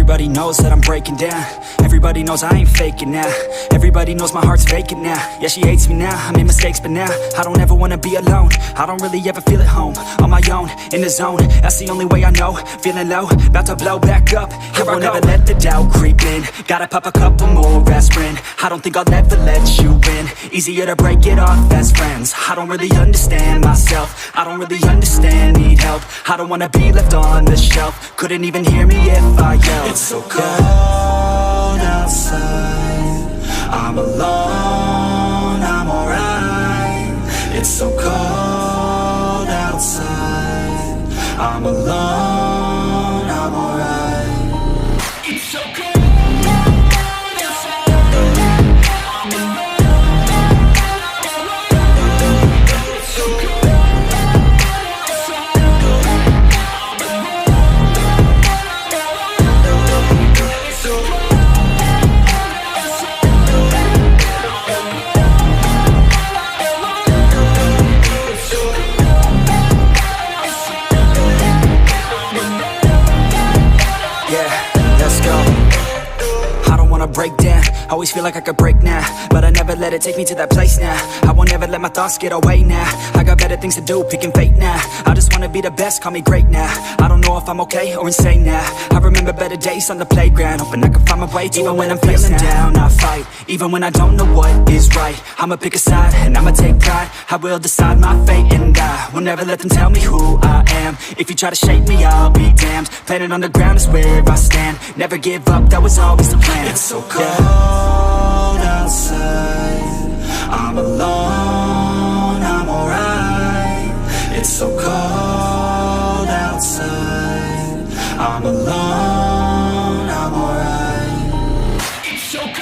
Everybody knows that I'm breaking down. Everybody knows I ain't faking now. Everybody knows my heart's vacant now. Yeah, she hates me now, I made mistakes but now I don't ever wanna be alone. I don't really ever feel at home. On my own, in the zone, that's the only way I know. Feeling low, about to blow back up. Here I won't ever let the doubt creep in. Gotta pop a couple more aspirin. I don't think I'll ever let you in. Easier to break it off as friends. I don't really understand myself. I don't really understand, need help. I don't wanna be left on the shelf. Couldn't even hear me if I yelled. It's so cold outside, I'm alone, I'm alright. It's so cold outside, I'm alone, I'm alright. It's so cold. Break down, always feel like I could break now, but I never let it take me to that place now. I won't ever let my thoughts get away now. I got better things to do, picking fate now. I just wanna be the best, call me great now. I don't know if I'm okay or insane now. I remember better days on the playground, hoping I can find my way. Even when I'm feeling down, I fight. Even when I don't know what is right, I'ma pick a side and I'ma take pride. I will decide my fate and I will never let them tell me who I am. If you try to shake me, I'll be damned. Planet on the ground is where I stand. Never give up, that was always the plan. It's so cold outside, I'm alone, I'm alright. It's so cold outside, I'm alone, I'm alright. It's so cold.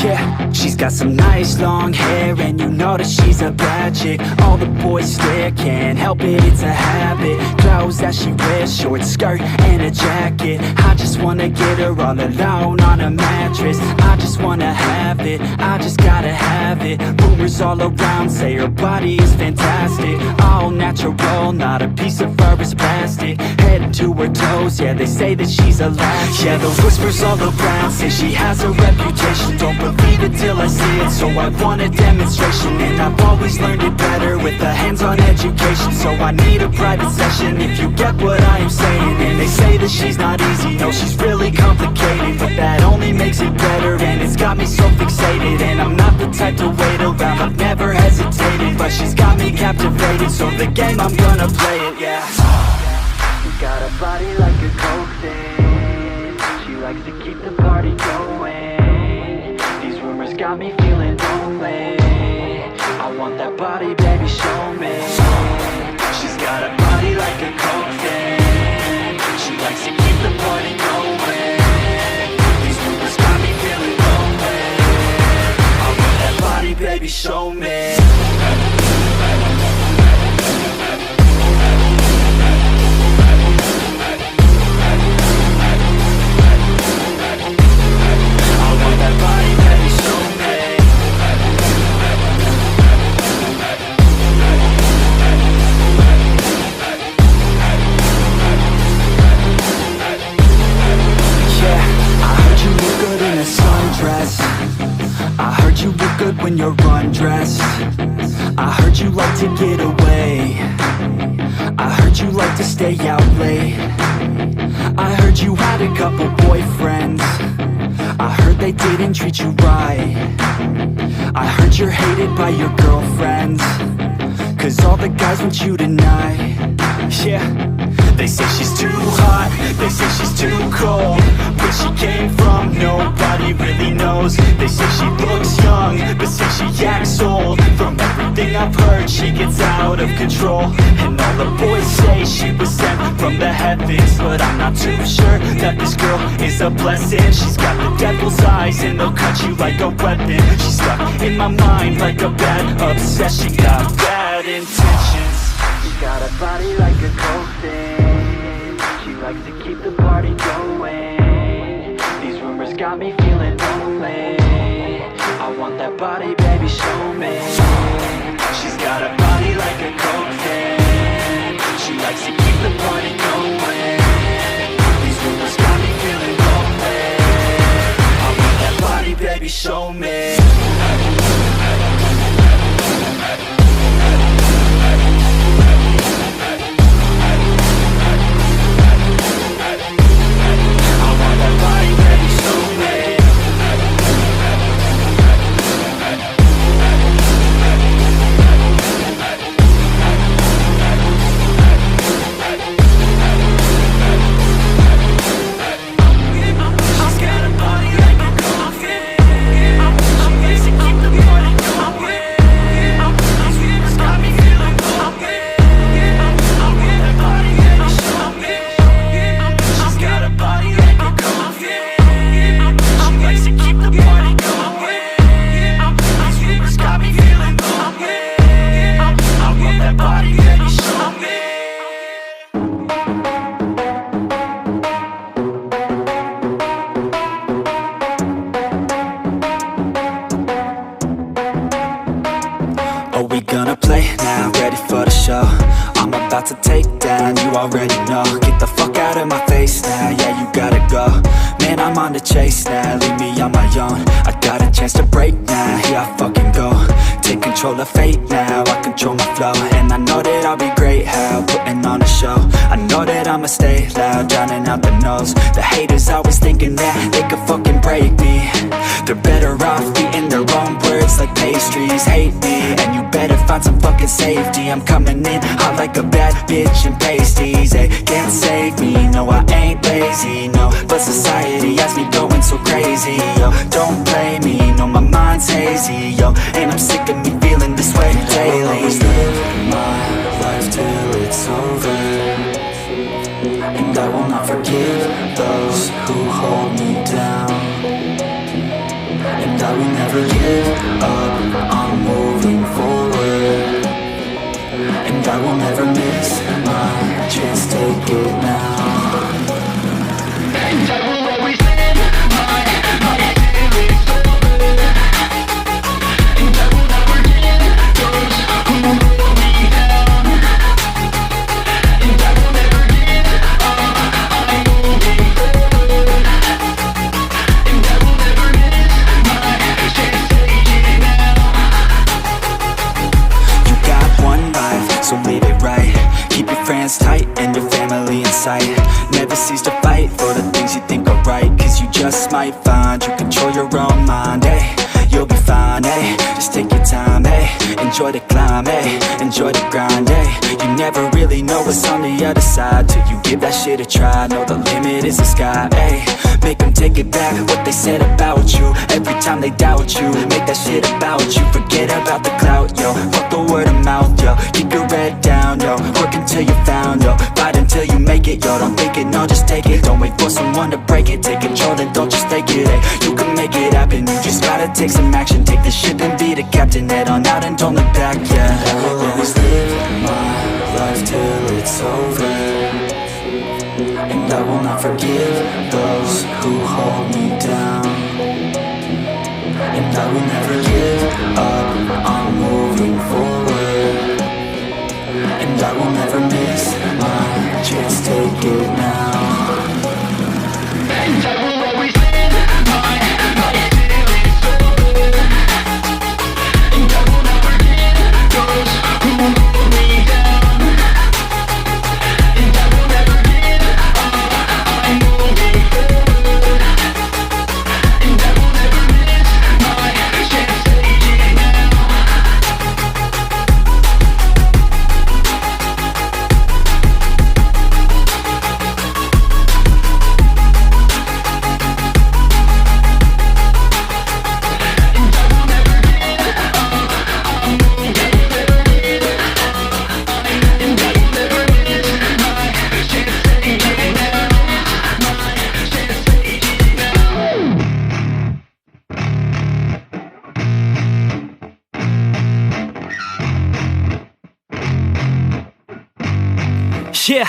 Yeah, she's got some nice long hair, and you know that she's a bad chick. All the boys stare, can't help it, it's a habit. Clothes that she wears, short skirt and a jacket. I just wanna get her all alone on a mattress. I just wanna have it, I just gotta have it. Rumors all around say her body is fantastic. All natural, not a piece of fur is plastic. Head to her toes, yeah, they say that she's a latch. Yeah, the whispers all around say she has a reputation. Don't believe it till I see it, so I want a demonstration. And I've always learned it better with a hands-on education. So I need a private session, if you get what I am saying. And they say that she's not easy, no, she's really complicated, but that only makes it better, and it's got me so fixated. And I'm not the type to wait around, I've never hesitated, but she's got me captivated, so the game, I'm gonna play it, yeah. She got a body like a coke thing, she likes to keep the party going. Rumors got me feeling lonely. I want that body, baby, show me. She's got a body like a coke thing, she likes to keep the party going. These rumors got me feeling lonely. I want that body, baby, show me. When you're undressed, I heard you like to get away. I heard you like to stay out late. I heard you had a couple boyfriends. I heard they didn't treat you right. I heard you're hated by your girlfriends, 'cause all the guys want you tonight. Yeah, they say she's too hot, they say she's too cold. Where she came from, nobody really knows. They say she looks young, but say she acts old. From everything I've heard, she gets out of control. And all the boys say she was sent from the heavens, but I'm not too sure that this girl is a blessing. She's got the devil's eyes and they'll cut you like a weapon. She's stuck in my mind like a bad obsession. Got bad intentions. She's got a body like a coffin. She likes to keep the party going. These rumors got me feeling lonely. I want that body, baby, show me. She's got a body like a coffin. She likes to keep the party going. These rumors got me feeling lonely. I want that body, baby, show me. Are we gonna play now? Ready for the show? I'm about to take down, you already know. Get the fuck out of my face now, yeah, you gotta go. Man, I'm on the chase now, leave me on my own. I got a chance to break now, here I fucking go. Take control of fate now, I control my flow. And I know that I'll be great, how, putting on a show. I know that I'ma stay loud, drowning out the noise. The haters always thinking that they could fucking break me. They're better off eating their own words like pastries. Hate me, and you better find some fucking safety. I'm coming in hot like a bad bitch in pasties. They can't save me, no, I ain't lazy, no. But society has me going so crazy, yo. Don't blame me, no, my mind's hazy, yo. And I'm sick of me feeling this way daily. I will always live my life till it's over, and I will not forgive those who hold me down. And I will never give up, I'm moving forward. And I will never miss my chance, take it now. And I will always live my life till it's over. And I will not forgive those who hold me down. And I will never give up, I'm moving forward. And I will never miss my chance, take it now. You got one life, so live it right. Keep your friends tight and your family in sight. Never cease to fight for the things you think are right, 'cause you just might find you control your own mind, hey. You'll be fine, hey. Just take your time, hey. Enjoy the climb, hey. Enjoy the grind, hey. You never really know what's on the other side till you give that shit a try. Know the limit is the sky, hey. Make them take it back, what they said about you. Every time they doubt you, make that shit about you. Forget about the clout, yo. Fuck the word of mouth, yo. Keep your head down, yo. Work until you're found, yo. Fight until you make it, yo. Don't think it, no, just take it. Don't wait for someone to break it. Take control and don't just take it, hey. You can make it happen, you just gotta take some action. Take the ship and be the captain. Head on out and don't look back, yeah. I will always live my life till it's over, and I will not forgive those who hold me down. And I will never give up, I'm moving forward. And I will never miss my chance, take it now. And I will always live my life till it's over. And I will not forgive those who hold me down. And I will never give up, I'm moving forward. And Yeah,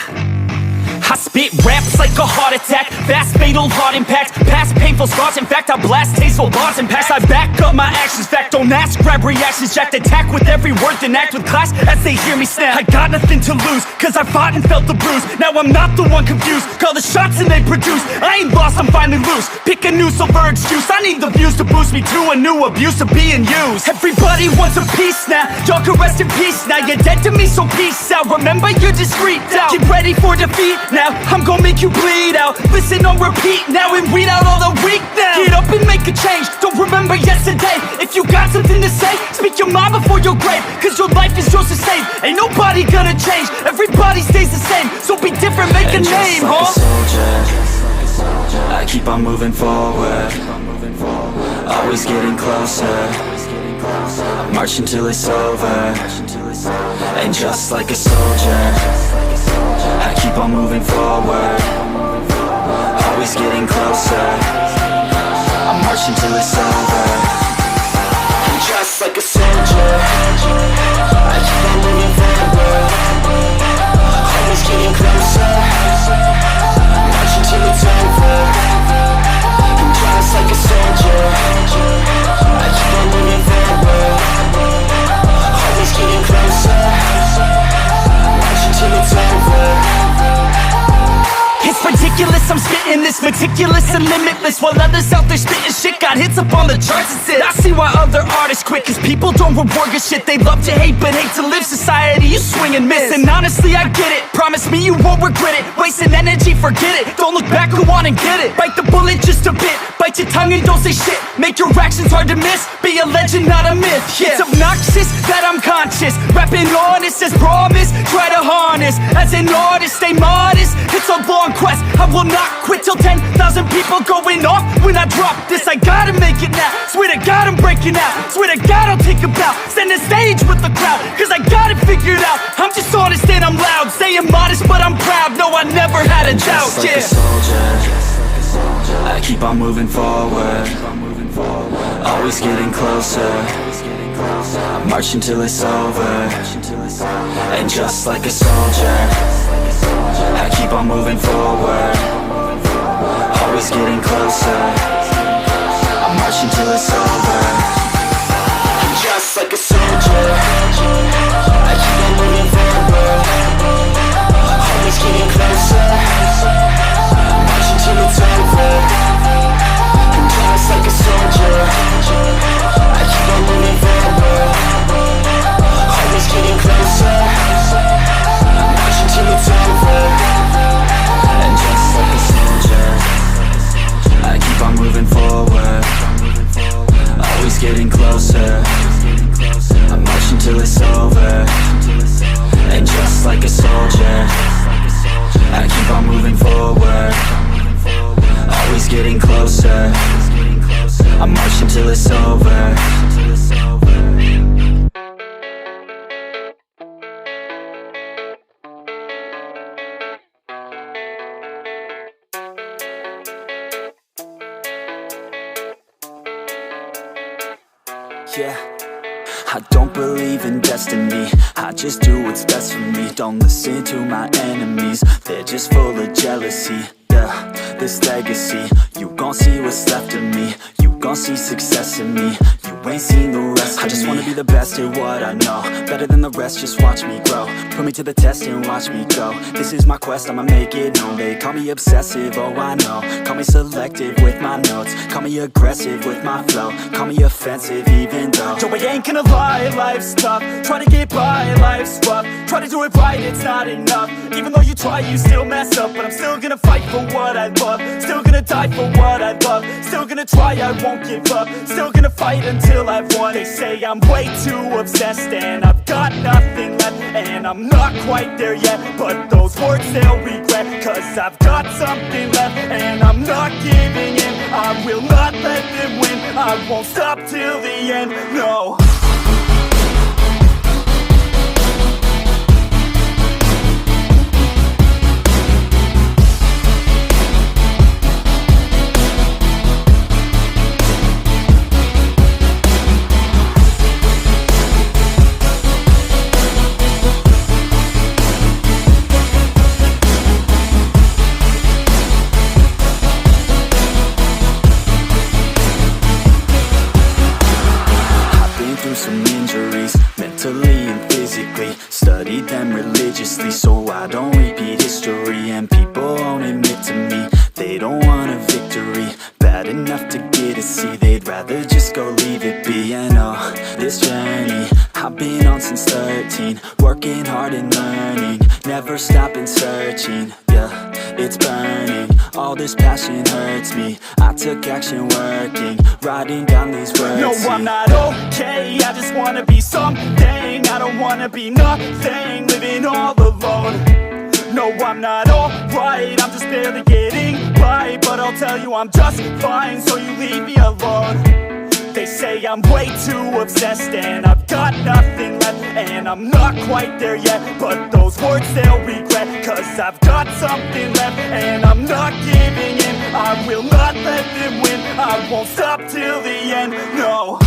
I spit raps like a heart attack, fast fatal heart impact, past painful scars. In fact, I blast tasteful bars and past. I back up my actions, fact don't ask, grab reactions, jacked attack with every word, then act with class as they hear me snap. I got nothing to lose, cause I fought and felt the bruise. Now I'm not the one confused, call the shots and they produce. I ain't lost, I'm finally loose, pick a new silver excuse. I need the views to boost me to a new abuse of being used. Everybody wants a piece now, y'all can rest in peace now. You're dead to me, so peace out, remember you're discreet out. Get ready for defeat now, I'm gonna make you bleed out. Listen on repeat now and weed out all the weak now. Get up and make a change, don't remember yesterday. If you got something to say, speak your mind before your grave. Cause your life is yours to save, ain't nobody gonna change. Everybody stays the same, so be different, make a name, like a soldier, I keep on moving forward, always getting closer. I march until it's over. And just like a soldier, I keep on moving forward, always getting closer. I march until it's over. And just like a soldier, I keep on moving forward, always getting closer. I march until it's over. And just like a soldier, I keep on moving forward, always getting closer. Watch until it's over. It's ridiculous, I'm spitting this meticulous and limitless, while others out there spitting shit got hits up on the charts and shit. I see why other artists quit, cause people don't reward your shit. They love to hate but hate to live. Society, you swing and miss. And honestly, I get it, promise me you won't regret it. Wasting energy, forget it, don't look back, go on and get it. Bite the bullet just a bit, bite your tongue and don't say shit. Make your actions hard to miss, be a legend, not a myth. Yeah. It's obnoxious that I'm conscious, rapping honest as promise. Try to harness, as an artist, stay modest. It's a long quest, I will not quit till 10,000 people going off when I drop this. I gotta make it now, swear to God I'm breaking out. Swear to God I'll take a bow, stand the stage with the crowd, cause I got it figured out. I'm just honest and I'm loud, saying modest but I'm proud. No, I never had a doubt, like a soldier, I keep on moving forward, always getting closer. I march until it's over. And just like a soldier, I keep on moving forward, always getting closer. I march until it's over. And just like a soldier, I keep on moving forward, always getting closer. I march until it's over. And just like a soldier, I keep on moving forward, always getting closer. I march until it's over. And just like a soldier, I keep on moving forward, always getting closer. I march until it's over. And just like a soldier, I keep on moving forward, always getting closer. I march until it's over. Yeah, I don't believe in destiny, I just do what's best for me. Don't listen to my enemies, they're just full of jealousy. Yeah, this legacy, you gon' see what's left of me. You gon' see success in me, you ain't seen the rest of me. I just wanna be the best at what I know, better than the rest, just watch me grow. Put me to the test and watch me go. This is my quest, I'ma make it known. They call me obsessive, oh I know. Call me selective with my notes, call me aggressive with my flow. Call me offensive even though Joe, I ain't gonna lie, life's tough. Try to get by, life's rough. Try to do it right, it's not enough. Even though you try, you still mess up. But I'm still gonna fight for what I love, still gonna die for what I love, still gonna try, I won't give up, still gonna fight until I've won. They say I'm way too obsessed and I've got nothing left, and I'm not quite there yet, but those words they'll regret, cause I've got something left and I'm not giving in. I will not let them win, I won't stop till the end, no. honestly, so I don't repeat history. And people won't admit to me they don't want a victory bad enough to get a C. They'd rather just go leave it be. And oh, this journey I've been on since 13, working hard and learning, never stopping searching. Yeah, it's burning, all this passion hurts me. I took action working, writing down these words. No, I'm not okay, I just wanna be something. I don't wanna be nothing, living all alone. No, I'm not alright, I'm just barely getting by. But I'll tell you I'm just fine, so you leave me alone. They say I'm way too obsessed and I've got nothing left, and I'm not quite there yet, but those words they'll regret. Cause I've got something left and I'm not giving in. I will not let them win, I won't stop till the end, no.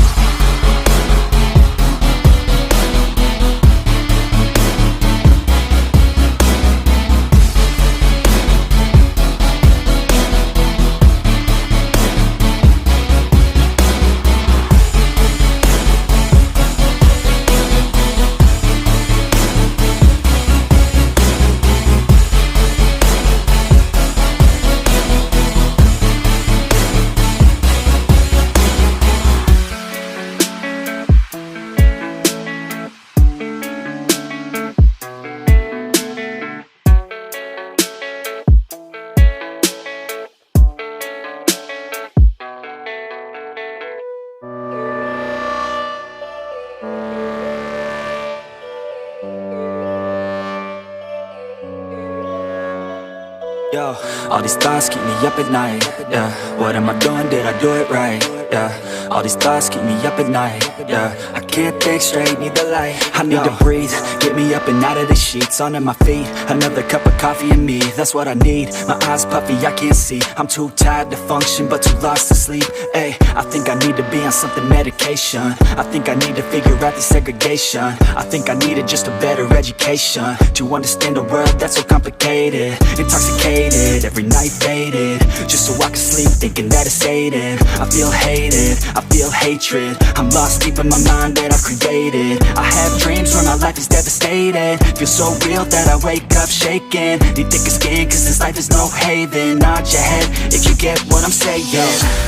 Yo, all these thoughts keep me up at night. Yeah, what am I doing? Did I do it right? Yeah, all these thoughts keep me up at night. Yeah, I can't think straight, need the light. I need to breathe, get me up and out of the sheets, onto my feet. Another cup of coffee and me, that's what I need. My eyes puffy, I can't see. I'm too tired to function, but too lost to sleep. Ay, I think I need to be on something medication. I think I need to figure out the segregation. I think I needed just a better education to understand a world that's so complicated. Intoxicated, every night faded, just so I can sleep thinking that it's sated. I feel hated, I feel hatred, I'm lost deep in my mind that I've created. I have dreams where my life is devastated, feel so real that I wake up shaking. Need thicker skin cause this life is no haven. Nod your head if you get what I'm saying.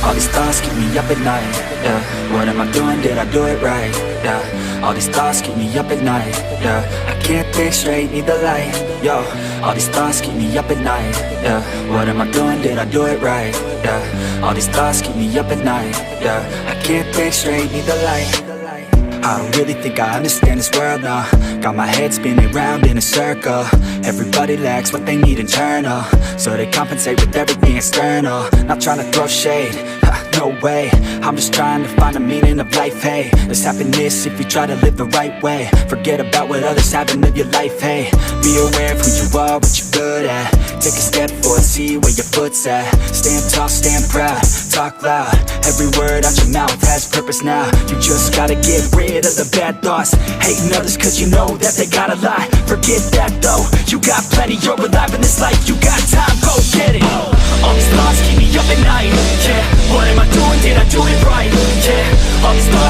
All these thoughts keep me up at night. Yeah, what am I doing? Did I do it right? Yeah, all these thoughts keep me up at night. Yeah, I can't think straight, need the light. Yo, all these thoughts keep me up at night. Yeah, what am I doing? Did I do it right? Yeah, all these thoughts keep me up at night. Yeah, I can't think straight, need the light. I don't really think I understand this world now. Got my head spinning round in a circle. Everybody lacks what they need internal, so they compensate with everything external. Not trying to throw shade, no way. I'm just trying to find the meaning of life, hey. There's happiness if you try to live the right way. Forget about what others have and live your life, hey. Be aware of who you are, what you're good at. Take a step forward, see where your foot's at. Stand tall, stand proud, talk loud. Every word out your mouth has purpose now. You just gotta get rid of the bad thoughts, hating others cause you know that they gotta lie. Forget that though, you got plenty, you're alive in this life. You got time, go get it. All these thoughts keep me up at night. Yeah, what am I doing? Did I do it right? Yeah, all these thoughts